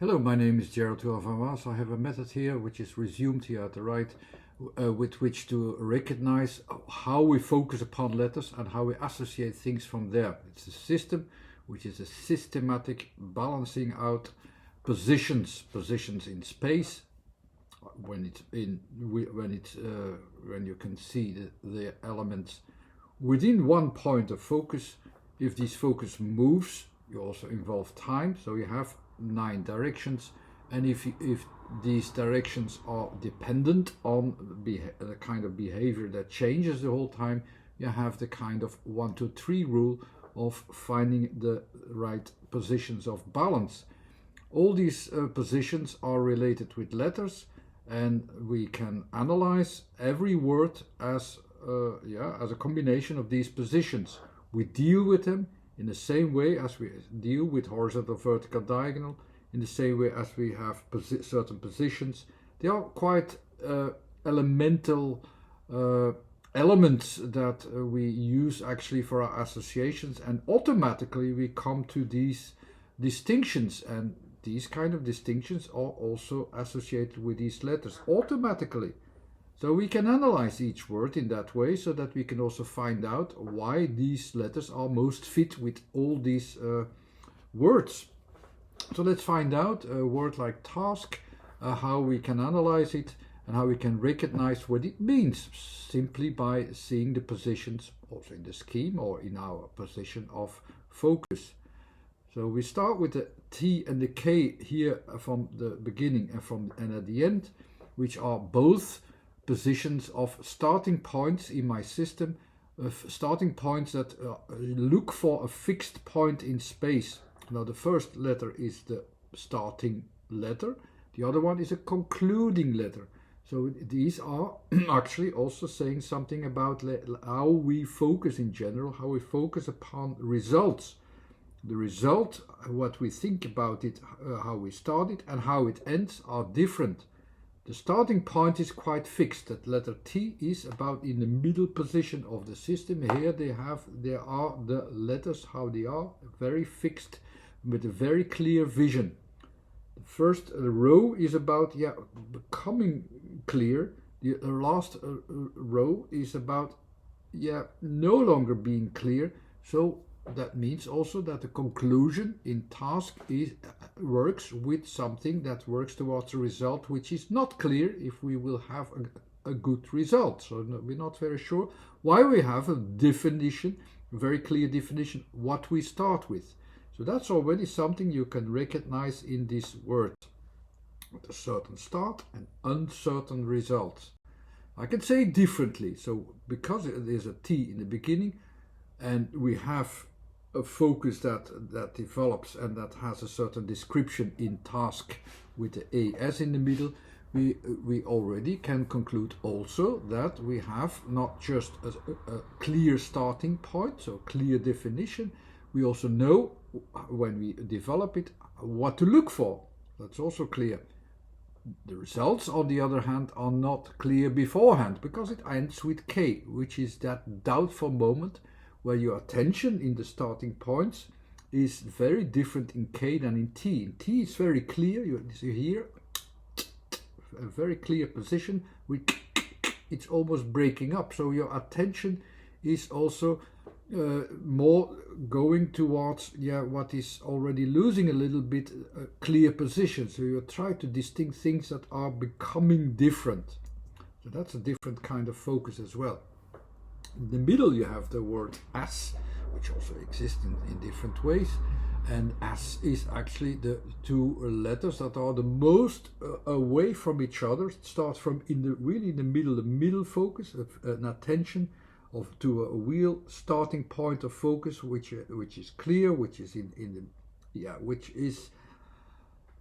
Hello, my name is Gerald van Waas. I have a method here which is resumed here at the right, with which to recognize how we focus upon letters and how we associate things from there. It's a system which is a systematic balancing out positions in space. When you can see the elements within one point of focus. If this focus moves, you also involve time, so you have 9 directions, and if these directions are dependent on the kind of behavior that changes the whole time, you have the kind of 1, 2, 3 rule of finding the right positions of balance. All these positions are related with letters, and we can analyze every word as a combination of these positions. We deal with them in the same way as we deal with horizontal, vertical, diagonal, in the same way as we have certain positions. They are quite elemental elements that we use actually for our associations, and automatically we come to these distinctions, and these kind of distinctions are also associated with these letters automatically. So we can analyze each word in that way, so that we can also find out why these letters are most fit with all these words. So let's find out a word like task, how we can analyze it and how we can recognize what it means, simply by seeing the positions also in the scheme or in our position of focus. So we start with the T and the K here from the beginning and at the end, which are both positions of starting points in my system, starting points that look for a fixed point in space. Now the first letter is the starting letter, the other one is a concluding letter. So these are actually also saying something about how we focus in general, how we focus upon results. The result, what we think about it, how we start it and how it ends are different. The starting point is quite fixed. That letter T is about in the middle position of the system. Here there are the letters, how they are, very fixed with a very clear vision. The first row is about becoming clear. The last row is about no longer being clear. So that means also that the conclusion in task works with something that works towards a result which is not clear if we will have a good result. So we're not very sure why we have a definition, a very clear definition, what we start with. So that's already something you can recognize in this word, with a certain start and uncertain results. I can say it differently. So because there's a T in the beginning and we have a focus that develops and that has a certain description in task with the AS in the middle, we already can conclude also that we have not just a clear starting point, so clear definition. We also know when we develop it what to look for. That's also clear. The results, on the other hand, are not clear beforehand because it ends with K, which is that doubtful moment where your attention in the starting points is very different in K than in T. In T it's very clear, you see here, a very clear position, it's almost breaking up, so your attention is also more going towards what is already losing a little bit clear position, so you try to distinct things that are becoming different. So that's a different kind of focus as well. In the middle you have the word as, which also exists in different ways, and as is actually the 2 letters that are the most away from each other. It starts from really in the middle focus of an attention to a real starting point of focus, which is clear, which is which is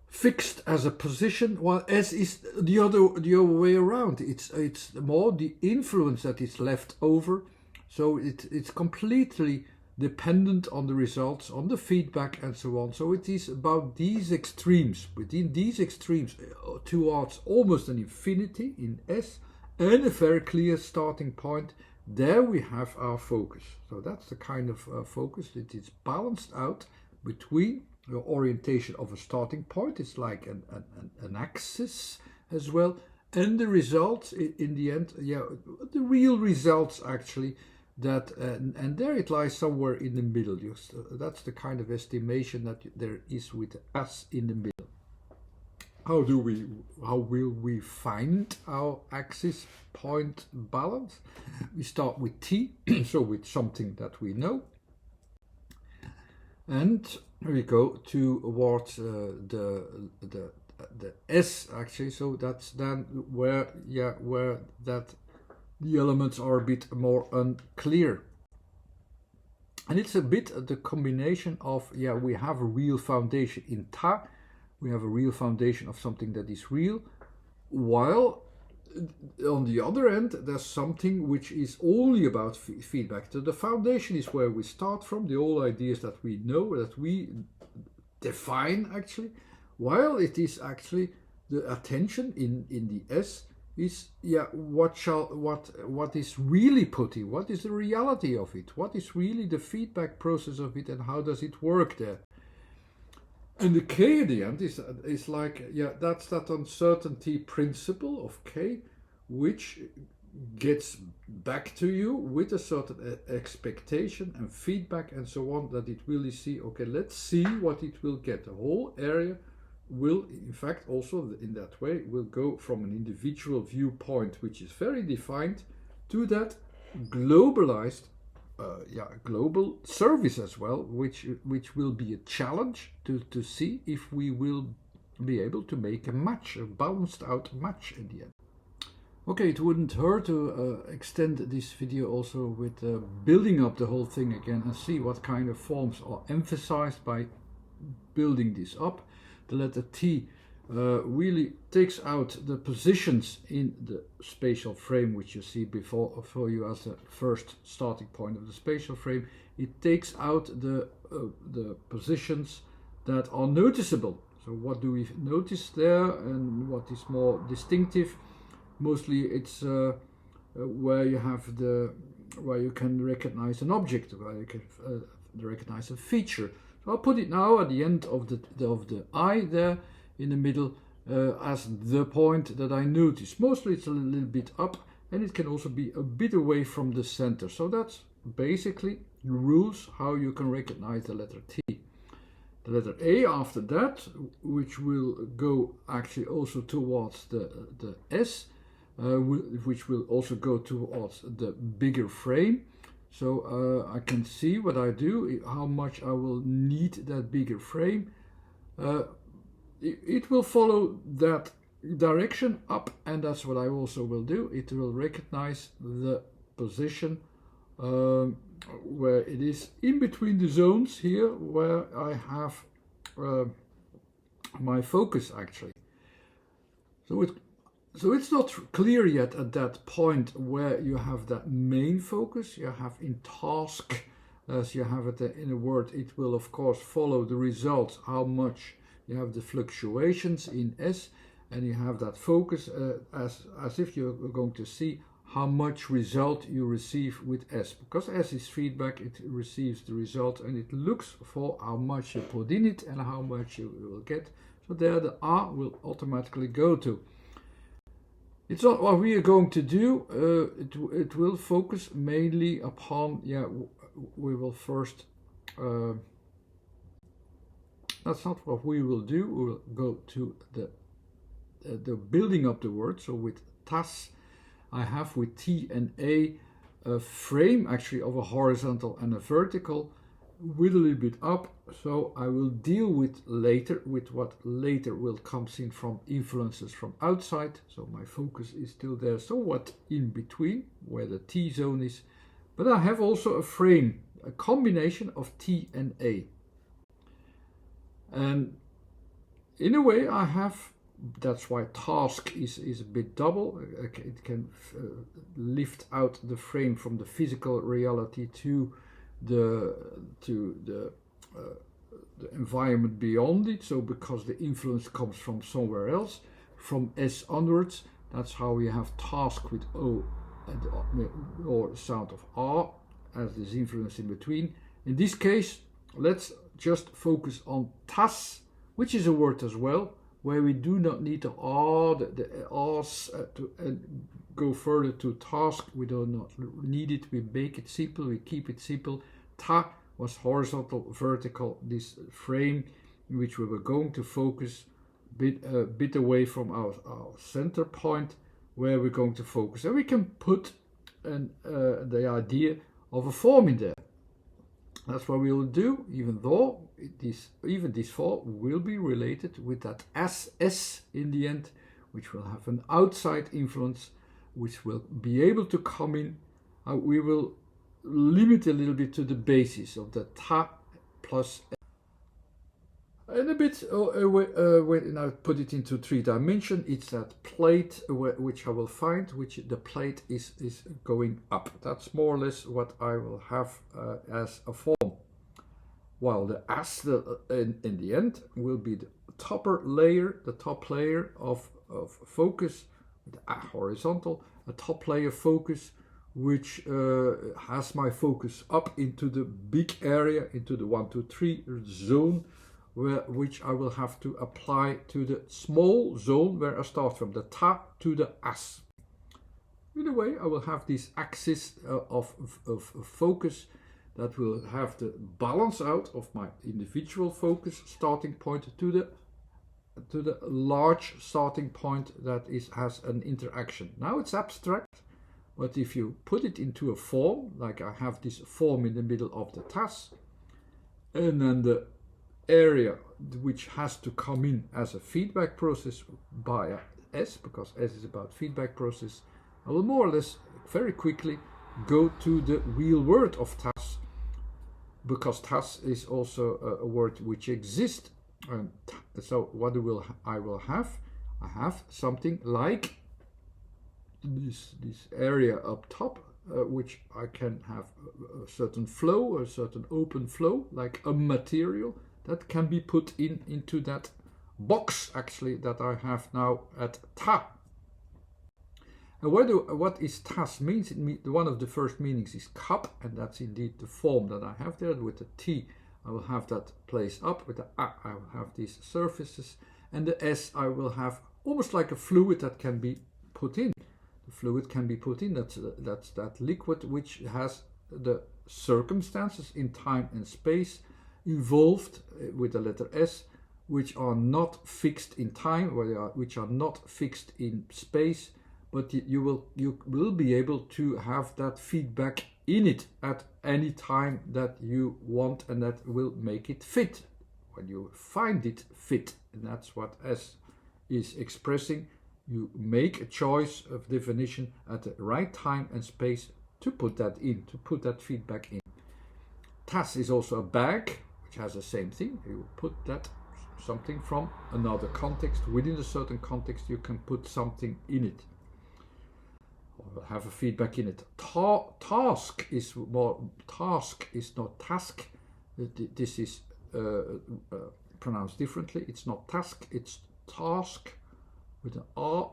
fixed as a position, while S is the other way around. It's more the influence that is left over, so it's completely dependent on the results, on the feedback and so on. So it is about these extremes, within these extremes towards almost an infinity in S and a very clear starting point. There we have our focus. So that's the kind of focus that is balanced out between orientation of a starting point. It's like an axis as well. And the results in the end, yeah, the real results actually, that and there it lies somewhere in the middle. That's the kind of estimation that there is with us in the middle. How will we find our axis point balance? We start with T, so with something that we know, and we go towards the S actually. So that's then where that the elements are a bit more unclear. And it's a bit the combination of, we have a real foundation in Ta, we have a real foundation of something that is real, while on the other end there's something which is only about feedback. So the foundation is where we start from, the all ideas that we know, that we define actually, while it is actually the attention in the S is what is really put in, what is the reality of it, what is really the feedback process of it, and how does it work there. And the K at the end is like, that's that uncertainty principle of K, which gets back to you with a certain expectation and feedback and so on, that it really see, okay, let's see what it will get. The whole area will, in fact, also in that way, will go from an individual viewpoint, which is very defined, to that globalized, global service as well, which will be a challenge to see if we will be able to make a match, a balanced out match in the end. Okay, it wouldn't hurt to extend this video also with building up the whole thing again and see what kind of forms are emphasized by building this up. The letter T really takes out the positions in the spatial frame, which you see for you as the first starting point of the spatial frame. It takes out the positions that are noticeable. So what do we notice there, and what is more distinctive? Mostly it's where you have where you can recognize an object, where you can recognize a feature. So I'll put it now at the end of the I there in the middle as the point that I notice. Mostly it's a little bit up, and it can also be a bit away from the center. So that's basically the rules how you can recognize the letter T. The letter A after that, which will go actually also towards the S, which will also go towards the bigger frame. So I can see what I do, how much I will need that bigger frame. It will follow that direction up, and that's what I also will do. It will recognize the position where it is in between the zones here, where I have my focus actually. So it's not clear yet at that point where you have that main focus. You have in task, as you have it in a word, it will of course follow the results, how much you have the fluctuations in S, and you have that focus as if you're going to see how much result you receive with S. Because S is feedback, it receives the result and it looks for how much you put in it and how much you will get. So there the A will automatically go to. It's not what we are going to do. It will focus mainly upon, we will first, that's not what we will do. We will go to the building up the word. So with TAS, I have with T and A frame actually of a horizontal and a vertical with a little bit up. So I will deal with later, with what later will come in from influences from outside. So my focus is still there, somewhat in between where the T zone is. But I have also a frame, a combination of T and A. And in a way I have, that's why task is a bit double. It can lift out the frame from the physical reality to the environment beyond it. So because the influence comes from somewhere else, from S onwards, that's how we have task with O or sound of R as this influence in between. In this case, let's just focus on TAS, which is a word as well, where we do not need to go further to task. We do not need it. We make it simple. We keep it simple. Ta was horizontal, vertical, this frame in which we were going to focus a bit away from our center point, where we're going to focus. And we can put the idea of a form in there. That's what we will do, even though this form will be related with that SS in the end, which will have an outside influence, which will be able to come in. We will limit a little bit to the basis of the Ta plus S. And a bit, when I put it into 3 dimensions, it's that plate which I will find, which the plate is going up. That's more or less what I will have as a form. While the S in the end will be the top layer of focus, the horizontal, a top layer focus, which has my focus up into the big area, into the 1, 2, 3 zone, which I will have to apply to the small zone where I start from the Ta to the S. Either way, I will have this axis of focus that will have the balance out of my individual focus starting point to the large starting point that has an interaction. Now it's abstract, but if you put it into a form, like I have this form in the middle of the TAS, and then the area which has to come in as a feedback process by S, because S is about feedback process, I will more or less very quickly go to the real word of TAS, because TAS is also a word which exists. So what I will have? I have something like this area up top, which I can have a certain flow, a certain open flow, like a material that can be put into that box actually that I have now at Ta. And what is TAS means? One of the first meanings is cup, and that's indeed the form that I have there. With the T, I will have that placed up. With the A, I will have these surfaces, and the S, I will have almost like a fluid that can be put in. The fluid can be put in. That's that liquid which has the circumstances in time and space involved with the letter S, which are not fixed in time, which are not fixed in space, but you will be able to have that feedback in it at any time that you want, and that will make it fit when you find it fit. And that's what S is expressing. You make a choice of definition at the right time and space to put that in, to put that feedback in. TAS is also a bag, which has the same thing. You put that something from another context. Within a certain context, you can put something in it, or have a feedback in it. Task is not task. This is pronounced differently. It's not task, it's task with an A.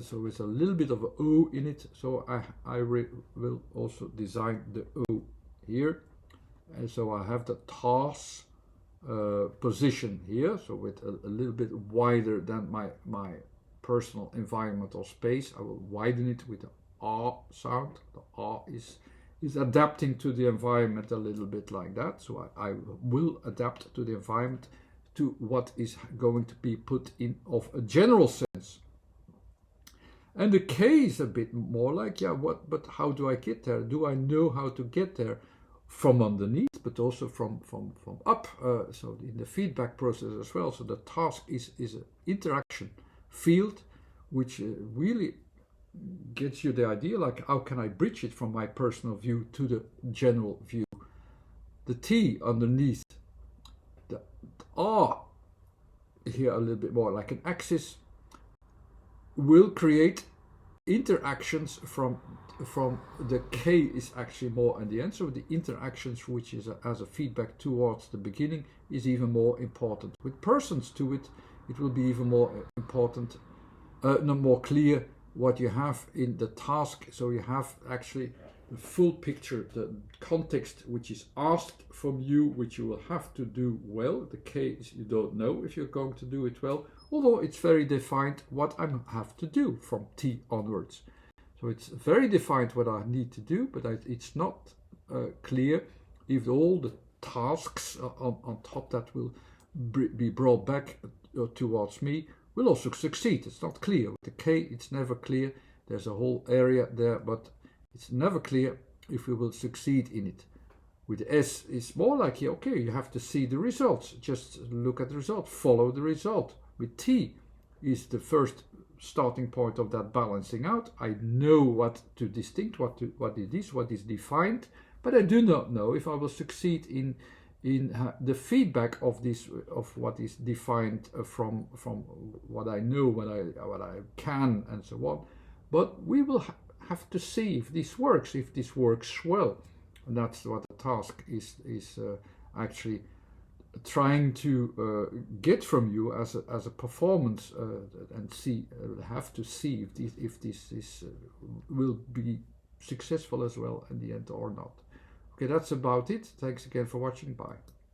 So it's a little bit of an O in it. So I will also design the O here. And so I have the TAS position here, so with a little bit wider than my personal environmental space. I will widen it with the A sound. The A is adapting to the environment a little bit like that. So I will adapt to the environment, to what is going to be put in of a general sense. And the K is a bit more like, but how do I get there? Do I know how to get there? From underneath, but also from up, so in the feedback process as well. So the task is an interaction field, which really gets you the idea, like how can I bridge it from my personal view to the general view. The T underneath, the R here a little bit more like an axis, will create interactions from the K is actually more in the end. So the interactions, which is as a feedback towards the beginning, is even more important. With persons to it, it will be even more important, more clear what you have in the task. So you have actually the full picture, the context which is asked from you, which you will have to do well. The case you don't know if you're going to do it well, although it's very defined what I have to do from T onwards. So it's very defined what I need to do, but it's not clear if all the tasks on top that will be brought back towards me will also succeed. It's not clear. With the K, it's never clear. There's a whole area there, but it's never clear if we will succeed in it. With the S, it's more like, okay, you have to see the results. Just look at the result, follow the result. With T is the first starting point of that balancing out. I know what to distinct, what it is, what is defined, but I do not know if I will succeed in the feedback of this, of what is defined from what I know, what I can, and so on. But we will have to see if this works well, and that's what the task is actually trying to get from you as a performance, and have to see if this will be successful as well in the end or not. Okay, that's about it. Thanks again for watching. Bye.